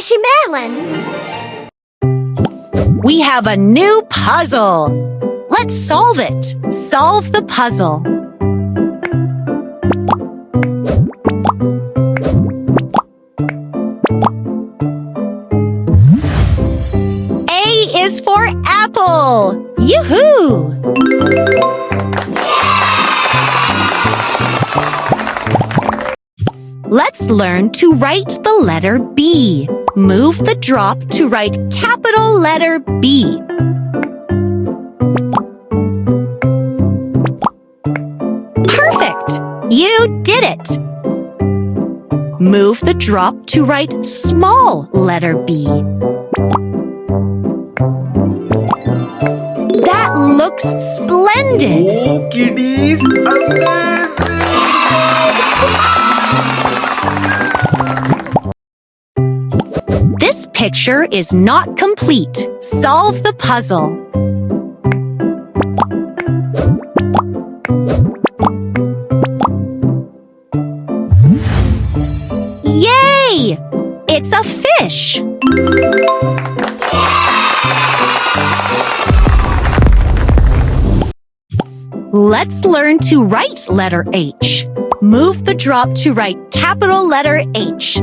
Mishimelon! We have a new puzzle. Let's solve it. Solve the puzzle. A is for apple. Yoo-hoo! Let's learn to write the letter B. Move the drop to write capital letter B. Perfect! You did it! Move the drop to write small letter B. That looks splendid! Oh, kiddies! Amazing! This picture is not complete. Solve the puzzle. Yay! It's a fish. Let's learn to write letter H. Move the drop to write capital letter H.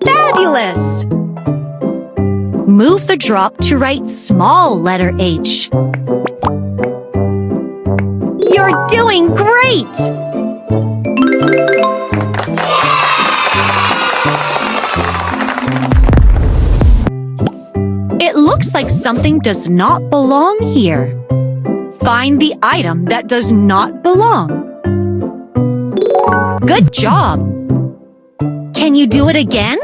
Fabulous! Move the drop to write small letter H. You're doing great! It looks like something does not belong here. Find the item that does not belong. Good job! Can you do it again?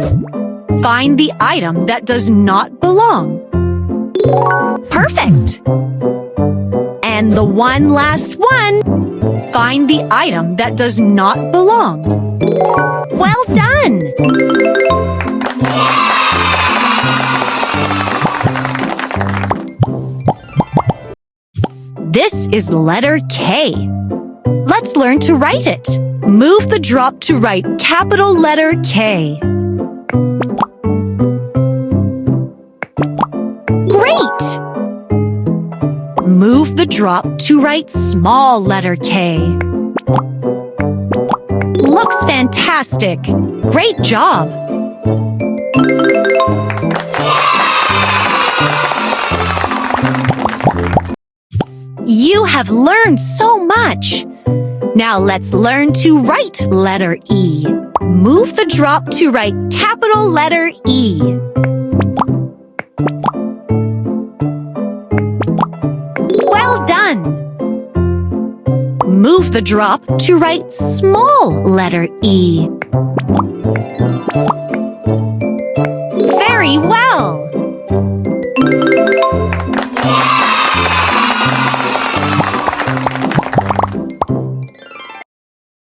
Find the item that does not belong. Perfect! And the one last one. Find the item that does not belong. Well done! This is letter K. Let's learn to write it. Move the drop to write capital letter K. Great! Move the drop to write small letter K. Looks fantastic. Great job. You have learned so much. Now let's learn to write letter E. Move the drop to write capital letter E. Well done! Move the drop to write small letter E. Very well!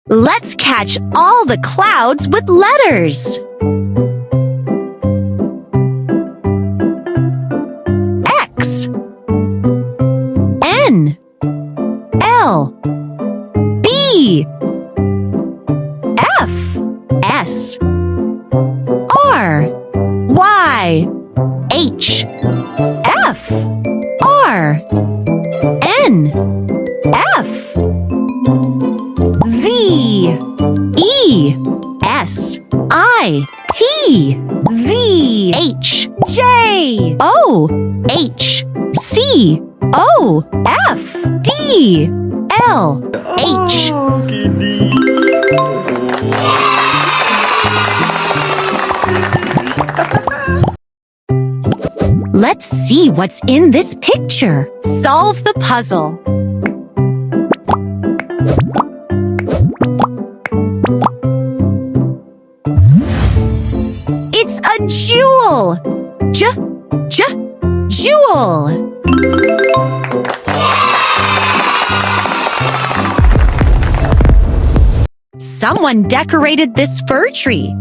Let's catch all the clouds with letters. X, N, L, B, F, S, R, Y, H, F, R, N, F, Z, E, S, I, T, Z, H, J, O, H, C, O, F, D, L, H. Oh, kiddies! Let's see what's in this picture. Solve the puzzle. It's a jewel! Jewel! Someone decorated this fir tree,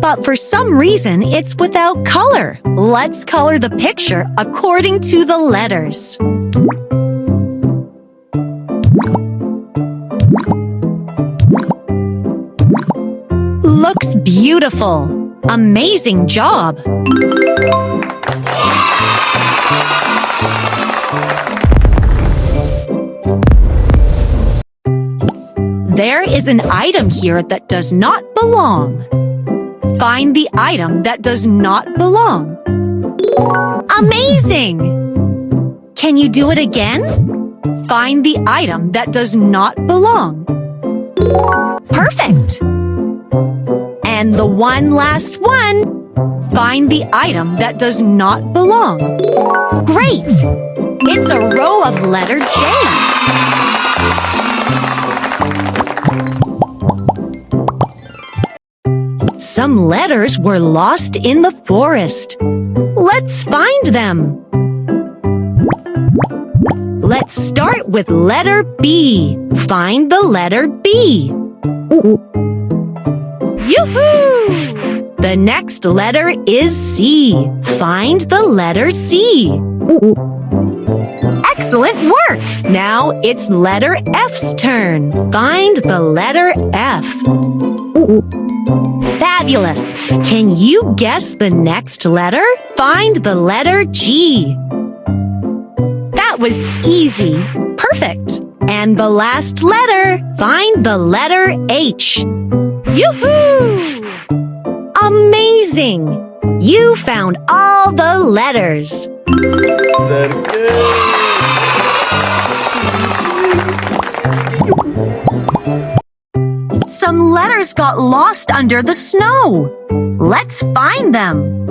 but for some reason it's without color. Let's color the picture according to the letters. looks beautiful. Amazing job! There is an item here that does not belong. Find the item that does not belong. Amazing! Can you do it again? Find the item that does not belong. Perfect! And the one last one. Find the item that does not belong. Great! It's a row of letter J's. Some letters were lost in the forest. Let's find them. Let's start with letter B. Find the letter B. Yoo-hoo! The next letter is C. Find the letter C. Excellent work! Now it's letter F's turn. Find the letter F. Fabulous! Can you guess the next letter? Find the letter G. That was easy. Perfect. And the last letter. Find the letter H. Yoo-hoo! Amazing! You found all the letters. Some letters got lost under the snow. Let's find them.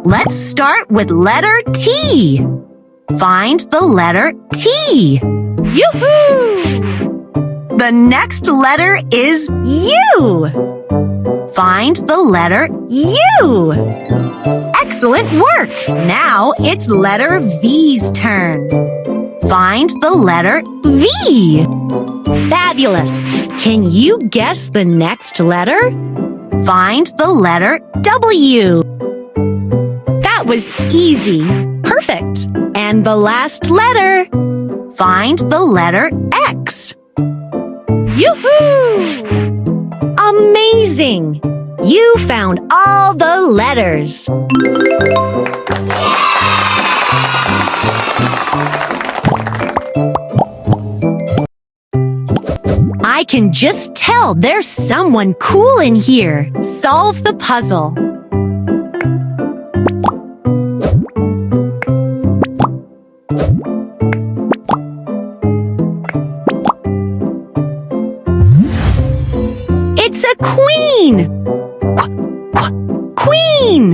Let's start with letter T. Find the letter T. Yoo-hoo! The next letter is U. Find the letter U. Excellent work! Now it's letter V's turn. Find the letter V. Fabulous! Can you guess the next letter? Find the letter W. That was easy. Perfect. And the last letter. Find the letter X. Yoo-hoo! Amazing! You found all the letters. I can just tell there's someone cool in here. Solve the puzzle. It's a queen! Queen!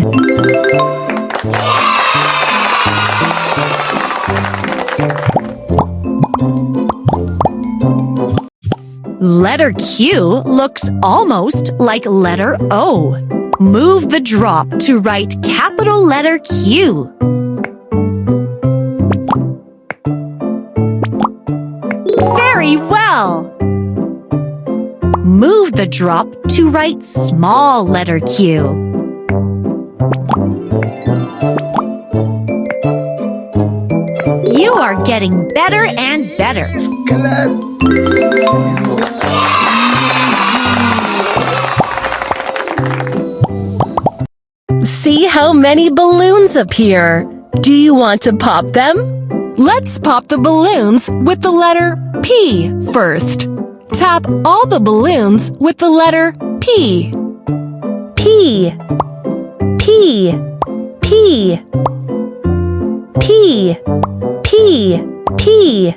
Letter Q looks almost like letter O. Move the drop to write capital letter Q. Very well! Move the drop to write small letter Q. You are getting better and better. See how many balloons appear. Do you want to pop them? Let's pop the balloons with the letter P first. Tap all the balloons with the letter P. P. P. P. P. P. P.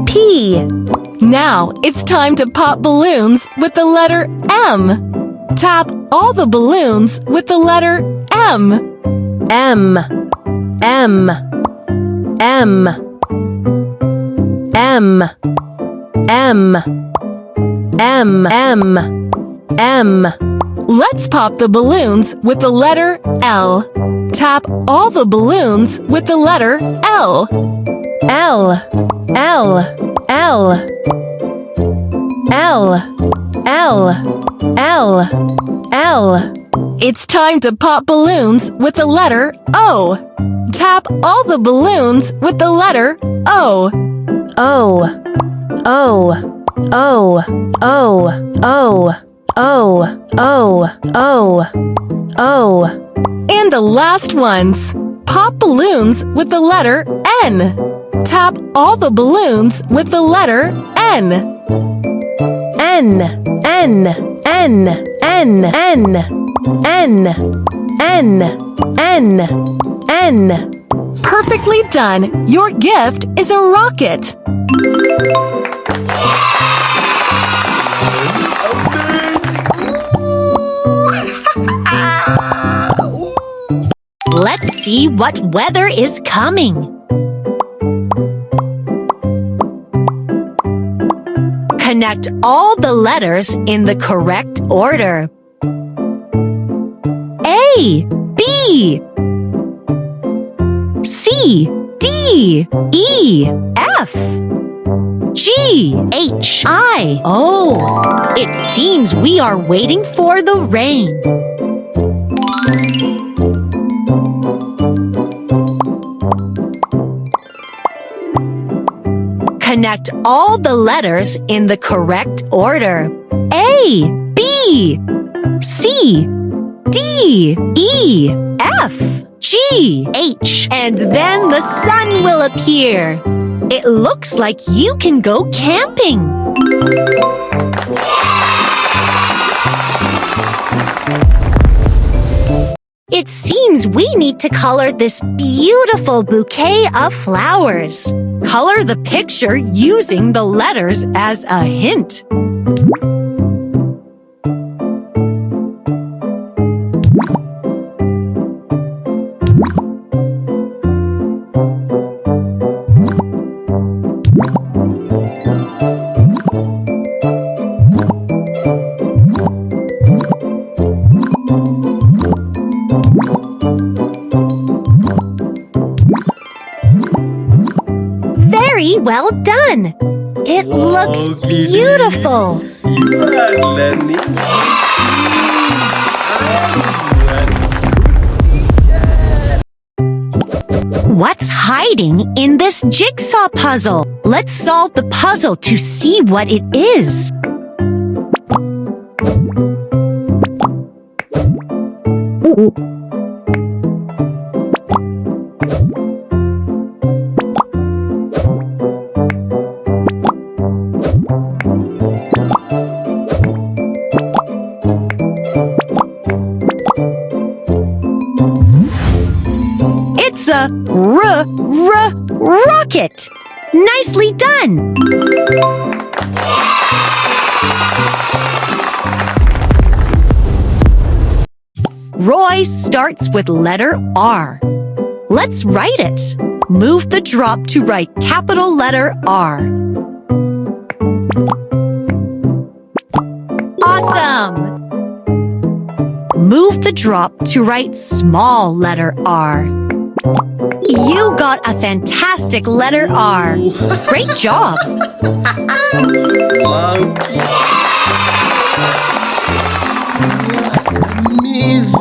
P. Now it's time to pop balloons with the letter M. Tap all the balloons with the letter M. M. M. M. M. M. M. M. M. Let's pop the balloons with the letter L. Tap all the balloons with the letter L. L. L. L. L. L. L. L. It's time to pop balloons with the letter O. Tap all the balloons with the letter O. O. O. O. O. O. O. O. O. O. And the last ones. Pop balloons with the letter N. Tap all the balloons with the letter N. N. N. N. N. N. N. N. N. N. Perfectly done! Your gift is a rocket! Let's see what weather is coming. Connect all the letters in the correct order. A, B, C, D, E, F, G, H, I, O. It seems we are waiting for the rain. Connect all the letters in the correct order. A, B, C, D, E, F, G, H, and then the sun will appear. It looks like you can go camping. It seems we need to color this beautiful bouquet of flowers. Color the picture using the letters as a hint. Very well done! It looks beautiful! You are learning. What's hiding in this jigsaw puzzle? Let's solve the puzzle to see what it is. It's a rocket! Nicely done! Roy starts with letter R. Let's write it. Move the drop to write capital letter R. Awesome! Move the drop to write small letter R. You got a fantastic letter R. Great job! Monkey. Amazing.